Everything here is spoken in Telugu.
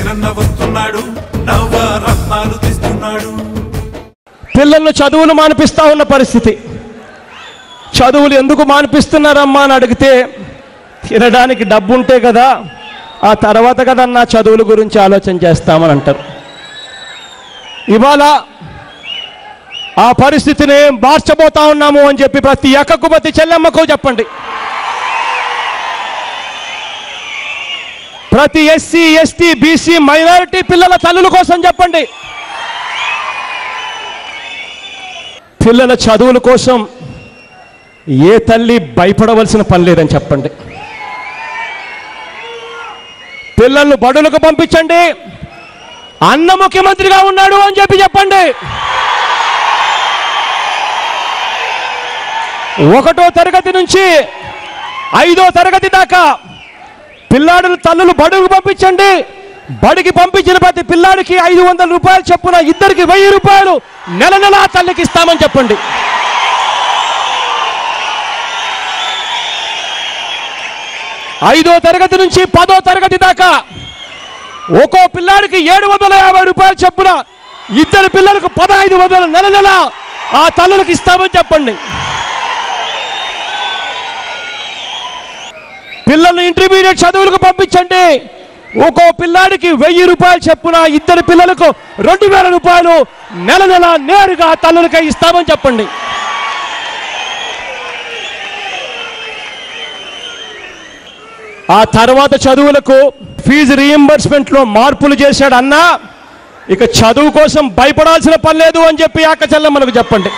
జగనన్న వస్తున్నాడు, నవరత్నాలు తెస్తున్నాడు. పిల్లలను చదువులు మానిపిస్తా ఉన్న పరిస్థితి. చదువులు ఎందుకు మానిపిస్తున్నారమ్మా అని అడిగితే, తినడానికి డబ్బు ఉంటే కదా, ఆ తర్వాత కదా నా చదువుల గురించి ఆలోచన చేస్తామని అంటారు. ఇవాళ ఆ పరిస్థితిని మార్చబోతా ఉన్నాము అని చెప్పి ప్రతి అక్కకు ప్రతి చెల్లెమ్మకు చెప్పండి. ప్రతి ఎస్సీ ఎస్టీ బీసీ మైనారిటీ పిల్లల తల్లుల కోసం చెప్పండి. పిల్లల చదువుల కోసం ఏ తల్లి భయపడవలసిన పని లేదని చెప్పండి. పిల్లలను బడులకు పంపించండి. అన్న ముఖ్యమంత్రిగా ఉన్నాడు అని చెప్పండి. 1వ తరగతి నుంచి 5వ తరగతి దాకా పిల్లాడుల తల్లులు బడులకు పంపించండి. బడికి పంపించిన ప్రతి పిల్లాడికి 500 రూపాయలు చొప్పున, ఇద్దరికి 1000 రూపాయలు నెల నెల ఆ తల్లికి ఇస్తామని చెప్పండి. ఐదో తరగతి నుంచి 10వ తరగతి దాకా ఒక్కో పిల్లాడికి 750 రూపాయలు చొప్పున, ఇద్దరు పిల్లలకు 1500 నెల నెల ఆ తల్లులకు ఇస్తామని చెప్పండి. పిల్లల్ని ఇంటర్మీడియట్ చదువులకు పంపించండి. ఒక్కో పిల్లాడికి 1000 రూపాయలు చొప్పున, ఇద్దరు పిల్లలకు 2000 రూపాయలు నెల నెల నేరుగా తల్లులకై ఇస్తామని చెప్పండి. ఆ తర్వాత చదువులకు ఫీజు రీయింబర్స్మెంట్లో మార్పులు చేశాడు అన్నా, ఇక చదువు కోసం భయపడాల్సిన పని లేదు అని చెప్పి అక్క చెల్లెమ్మలకు చెప్పండి.